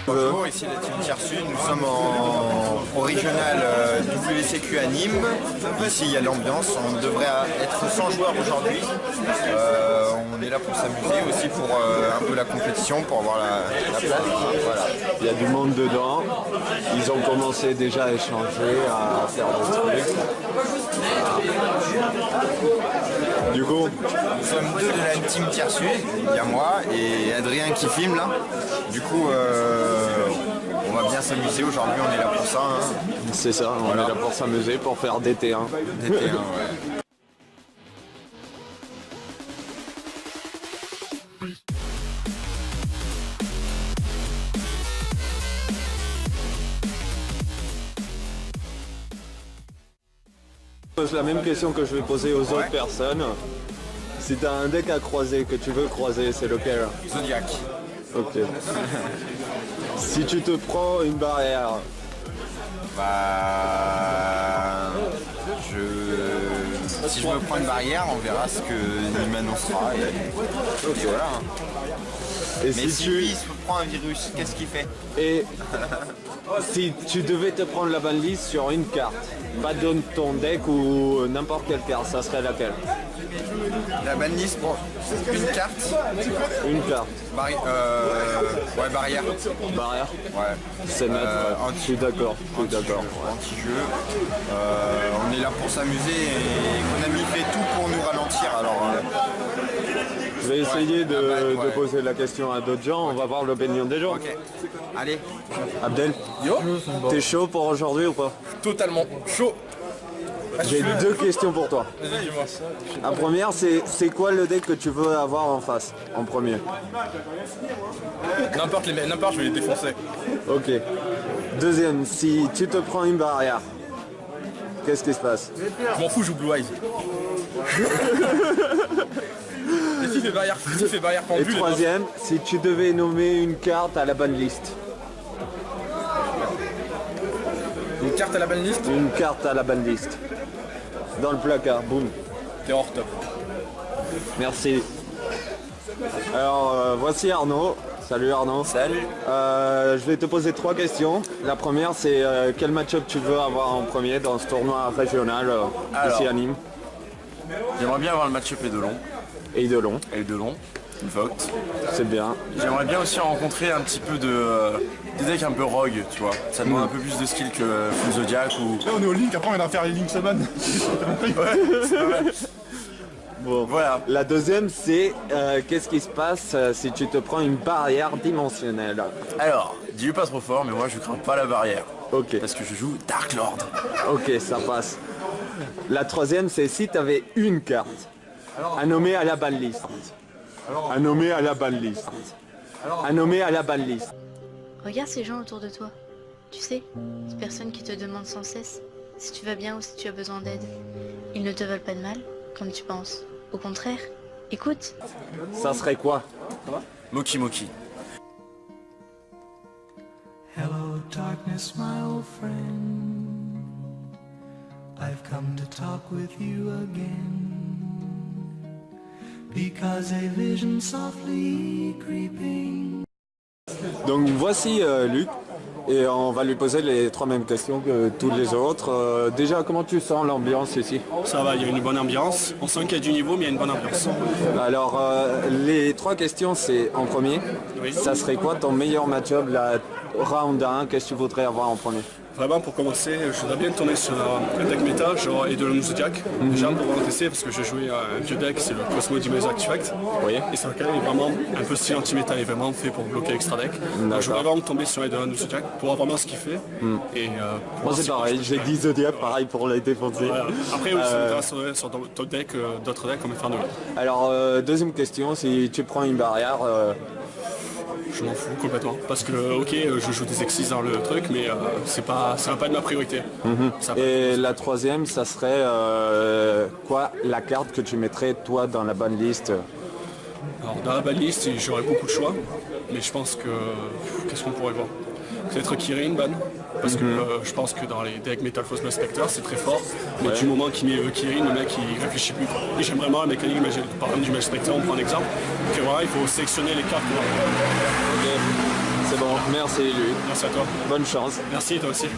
Bonjour, ici la team Tiers Sud, nous sommes au régional WCQ à Nîmes. Ici il y a l'ambiance, on devrait être 100 joueurs aujourd'hui. On est là pour s'amuser, aussi pour un peu la compétition, pour avoir la place. Voilà. Il y a du monde dedans, ils ont commencé déjà à échanger, à faire des trucs. Du coup, nous sommes deux de la team Tiers Sud, il y a moi et Adrien qui filme là. Du coup, on va bien s'amuser aujourd'hui, on est là pour ça. Hein. C'est ça, on est là pour s'amuser, pour faire des T1. Des T1, ouais. Je pose la même question que je vais poser aux autres personnes. Si tu as un deck à croiser, que tu veux croiser, c'est lequel? Zodiac. Ok. Si tu te prends une barrière, si je me prends une barrière, on verra ce qu'il m'annoncera. Et voilà. Et mais si tu... lui il se prend un virus, qu'est-ce qu'il fait? Et si tu devais te prendre la banlist sur une carte, pas de ton deck ou n'importe quelle carte, ça serait laquelle? La banlist pour une carte. Une carte. Ouais, barrière. Barrière? Ouais. C'est net, je suis d'accord. Anti-jeu. On est là pour s'amuser et Konami fait tout pour nous ralentir. Alors, je vais essayer de poser la question à d'autres gens, on va voir l'opinion des gens. Ok. Allez. Abdel, t'es chaud pour aujourd'hui ou pas? Totalement chaud. J'ai deux questions pour toi. Vas-y, dis-moi. La première, c'est quoi le deck que tu veux avoir en face, en premier? N'importe, je vais les défoncer. Ok. Deuxième, si tu te prends une barrière, qu'est-ce qui se passe? Je m'en fous, je joue Blue Eyes. Et s'il fait barrière Et pendule. troisième, si tu devais nommer une carte à la banlist. Une carte à la banlist. Une carte à la banlist. Dans le placard, boum. T'es hors top. Merci. Alors, voici Arnaud. Salut Arnaud. Salut. Je vais te poser trois questions. La première, c'est quel match-up tu veux avoir en premier dans ce tournoi régional ici à Nîmes? J'aimerais bien avoir le match-up Eidolon. Eidolon. Vogt. C'est bien. J'aimerais bien aussi rencontrer un petit peu des decks un peu rogue, tu vois. Ça demande un peu plus de skill que Full Zodiac ou... Là on est au Link, après on va faire les Link Summon. c'est vrai. Bon, voilà. La deuxième, c'est qu'est-ce qui se passe si tu te prends une barrière dimensionnelle? Alors, dis-le pas trop fort, mais moi je crains pas la barrière. Ok. Parce que je joue Dark Lord. Ok, ça passe. La troisième, c'est si tu avais une carte à nommer à la banlist. À nommer à la banlist. À nommer à la banlist. Regarde ces gens autour de toi. Tu sais, ces personnes qui te demandent sans cesse si tu vas bien ou si tu as besoin d'aide. Ils ne te veulent pas de mal, comme tu penses. Au contraire, écoute. Ça serait quoi? Moki Moki. Hello darkness, my old friend. I've come to talk with you again. Because a vision softly creeping. Donc voici Luc, et on va lui poser les trois mêmes questions que tous les autres. Déjà, comment tu sens l'ambiance ici? Ça va, il y a une bonne ambiance. On sent qu'il y a du niveau, mais il y a une bonne ambiance. Alors, les trois questions, c'est en premier. Oui. Ça serait quoi ton meilleur match-up, la round 1? Qu'est-ce que tu voudrais avoir en premier? Vraiment, pour commencer, je voudrais bien tourner sur un deck méta, genre Eidolon Zodiac. Déjà, pour pouvoir le tester, parce que j'ai joué un vieux deck, c'est le Cosmo Dimension Artifact. Oui. Et c'est lequel est vraiment un peu style anti-méta, il est vraiment fait pour bloquer l'extra deck. Donc, je voudrais vraiment tomber sur Eidolon Zodiac pour voir vraiment ce qu'il fait. Et, Moi, c'est pareil, j'ai dit Zodiac, pareil pour les défoncer. Voilà. Après, oui, sur d'autres decks comme Inferno. Alors, deuxième question, si tu prends une barrière... Je m'en fous complètement. Parce que, ok, je joue des exis dans le truc, mais ça va pas être ma priorité. Et la troisième, ça serait quoi la carte que tu mettrais toi dans la banlist? Alors dans la banlist, j'aurais beaucoup de choix, mais je pense que... Qu'est-ce qu'on pourrait voir? Peut-être Kirin ban, parce que je pense que dans les decks Metal Phosphor Spectre c'est très fort, mais du moment qu'il met Kirin, le mec il réfléchit plus. Et j'aime vraiment la mécanique, par exemple du Metal Spectre, on prend un exemple, que voilà, il faut sélectionner les cartes. C'est bon, merci lui. Merci à toi. Bonne chance. Merci, toi aussi.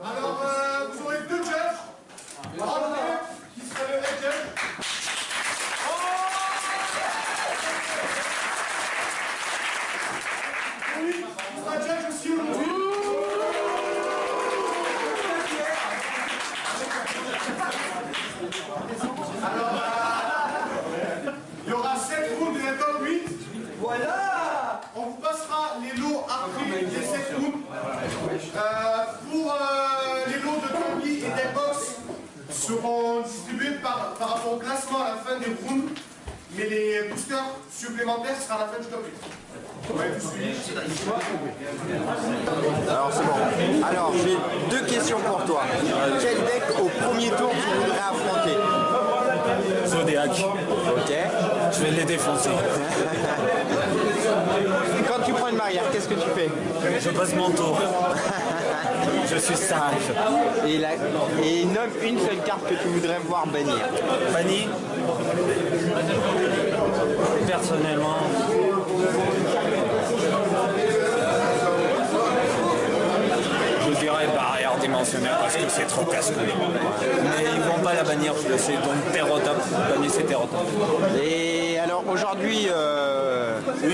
Alors, vous aurez 2 judges. Qui serait le head judge. Oui, il sera judge aussi aujourd'hui. Alors, il y aura 7 rounds et un top 8. Voilà. On vous passera les lots après les 7 rounds. Pour les lots de Tombi et Deckbox seront distribués par rapport au classement à la fin des rounds, mais les boosters supplémentaires seront à la fin du top 8. Alors c'est bon. Alors j'ai 2 questions pour toi. Quel deck au premier tour tu voudrais affronter? Zodiac. Ok. Je vais les défoncer. Quand tu prends une barrière, qu'est-ce que tu fais? Je passe mon tour. Je suis sage. Et nomme une seule carte que tu voudrais voir bannir. Fanny, personnellement, je dirais barrière dimensionnelle parce que c'est trop casse-couille. Mais ils vont pas la bannir, je le sais. Donc Terrotop, bannissez Terrotop. Et alors aujourd'hui,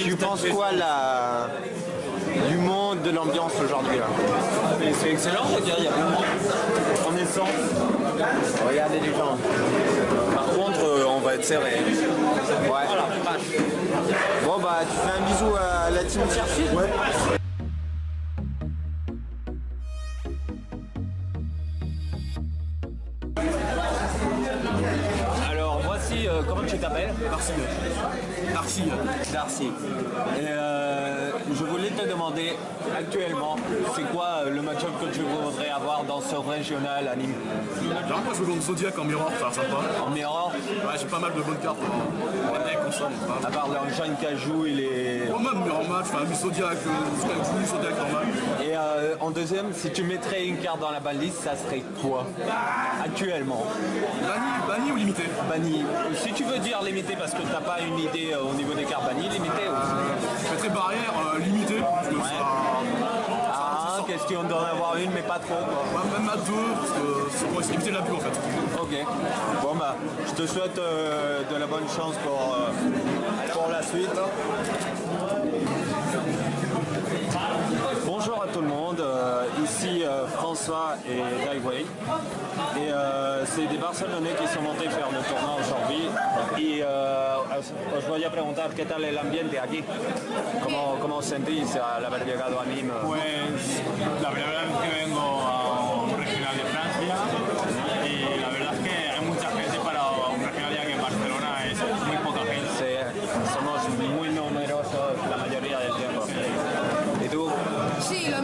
tu penses quoi du monde, de l'ambiance aujourd'hui là? C'est excellent, regarde, il y a plein de monde. On est 100. Regardez les gens. Par contre, on va être serré. Ouais. Voilà. Bon bah tu fais un bisou à la team Cherfield. Ouais. Alors voici, comment tu t'appelles? Darcy. Et je voulais te demander actuellement, c'est quoi le match-up que tu voudrais avoir dans ce régional à Nîmes? Là, moi, je joue contre Zodiac en mirror, ça va sympa. En mirror, Ouais, j'ai pas mal de bonnes cartes. Les decks ensemble. à part l'engine Cajou, il est... Moi, même mirror match, enfin, un Zodiac, Zodiac normal. Et en deuxième, si tu mettrais une carte dans la balise, ça serait quoi? Actuellement. Banni ou limité? Banni. Si tu veux dire limité parce que t'as pas une idée au niveau des cartes bannies, limité aussi. Je mettrais barrière limitée. Parce que Ah, question d'en avoir une, mais pas trop quoi. même à 2, parce que c'est pour limiter la vue en fait. Ok. Bon bah, je te souhaite de la bonne chance pour la suite. Bonjour à tout le monde, ici François et Daiwei. Et c'est des Barcelonais qui sont montés faire le tournoi aujourd'hui. Y os voy a preguntar qué tal el ambiente aquí. ¿Cómo os sentís al haber llegado a Nîmes? Pues la primera vez que vengo a un regional de Francia y la verdad es que hay mucha gente para un regional, ya que en Barcelona es muy poca gente. Sí, somos muy numerosos la mayoría del tiempo. ¿Y tú? Sí, lo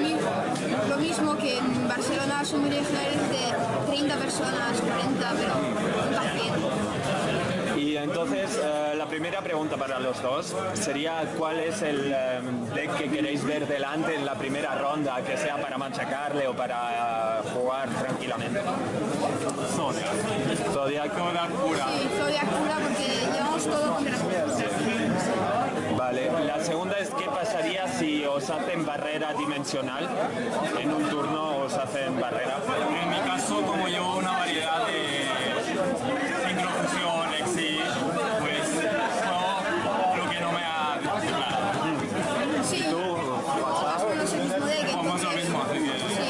mismo que en Barcelona son muy regionales de 30 personas, 40, pero nunca 100. Y entonces, la primera pregunta para los dos sería ¿cuál es el deck que queréis ver delante en la primera ronda, que sea para machacarle o para jugar tranquilamente? Zodiac. Zodiac. Zodiac pura. Sí, Zodiac pura porque llevamos todo contra nosotros. Vale, la segunda es ¿qué pasaría si os hacen barrera dimensional? En un turno os hacen barrera. En mi caso, como llevo una variedad de sincrofusión, exit, pues juego lo que no me ha declarado. Sí, más o menos el mismo deck. Vamos lo mismo, así que... Sí,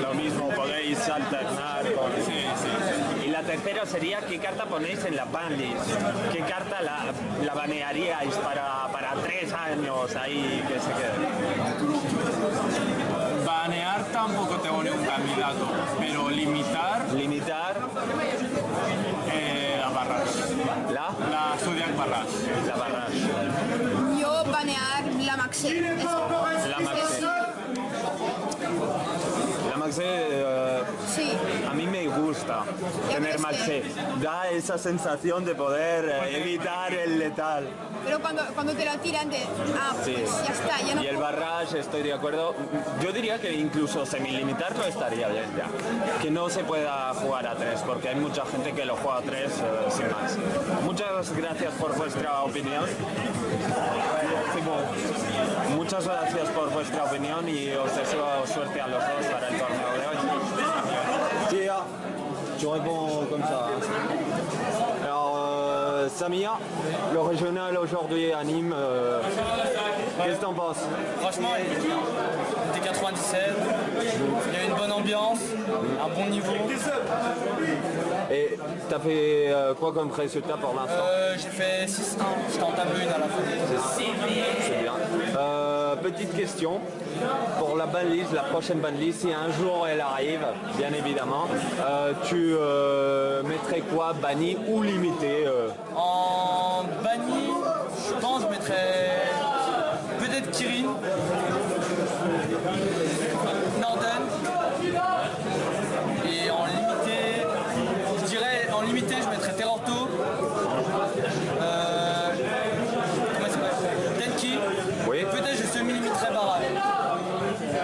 Lo mismo, podéis alternar con... Sí, sí. Y la tercera sería ¿qué carta ponéis en la banlist? ¿Qué carta la banearíais para 3 años ahí que se quede? Banear tampoco tengo ningún candidato, pero limitar las barras. La Zodiac barras. La barrage. yo banear la Maxé. La Maxé. La Maxé, Sí. A mí me gusta tener ves mal que- set. Da esa sensación de poder evitar el letal. Pero cuando te la tiran, Sí. pues ya está, ya no Y el barrage, estoy de acuerdo. Yo diría que incluso semilimitarlo estaría bien ya. Que no se pueda jugar a 3, porque hay mucha gente que lo juega a 3 sin más. Muchas gracias por vuestra opinión. Muchas gracias por vuestra opinion et os deseo suerte à los dos para el torneo de hoy. Tia, tu réponds comme ça. Alors, Samir, le régional aujourd'hui à Nîmes, qu'est-ce que t'en penses? Franchement, il était 97, il y avait une bonne ambiance, un bon niveau. Et t'as fait quoi comme résultat pour l'instant? J'ai fait 6-1, j'étais en table 1 à la fin. C'est bien. Petite question, pour la banlist, la prochaine banlist, si un jour elle arrive, bien évidemment, tu mettrais quoi, banni ou limité En banni, je pense que je mettrais peut-être Kirin, Norden, et en limité, je dirais en limité je mettrais Terorto, comment il s'appelle, Tenki, Oui. peut-être je semi-limiterais Barrage.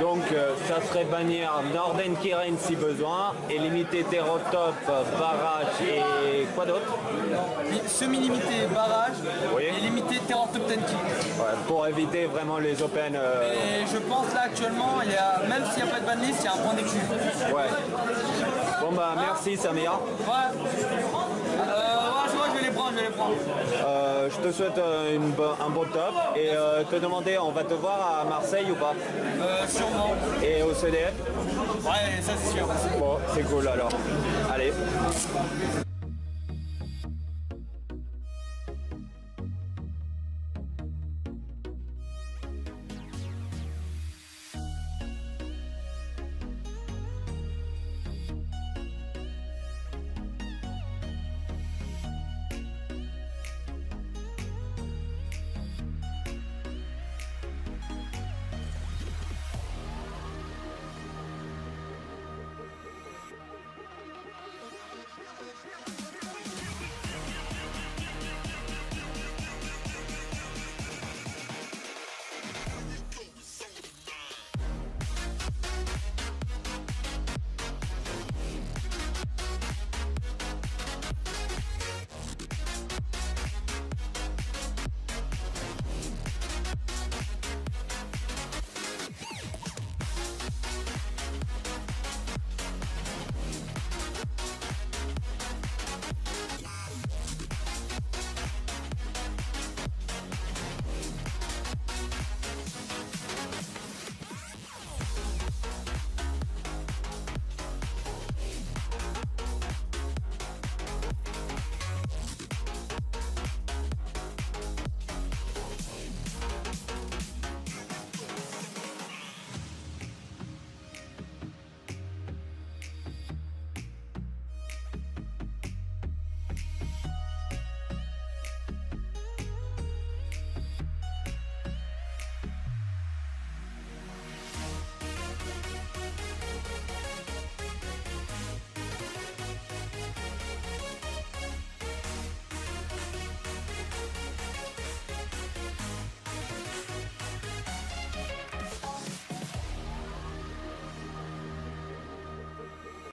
Donc ça serait bannir Norden Kirin si besoin et limiter Terrotop, Barrage et quoi d'autre? Semi-limité Barrage Oui. et limité Terortop Tenki. Ouais, pour éviter vraiment les open. Et je pense là actuellement, il y a, même s'il n'y a pas de banlist, il y a un point d'écu. Ouais. Bon bah merci Samir. Ouais. Je vais les prendre, Je te souhaite un bon top et te demander, on va te voir à Marseille ou pas? Sûrement. Et au CDF? Ouais, ça c'est sûr. Bon, c'est cool alors. Allez.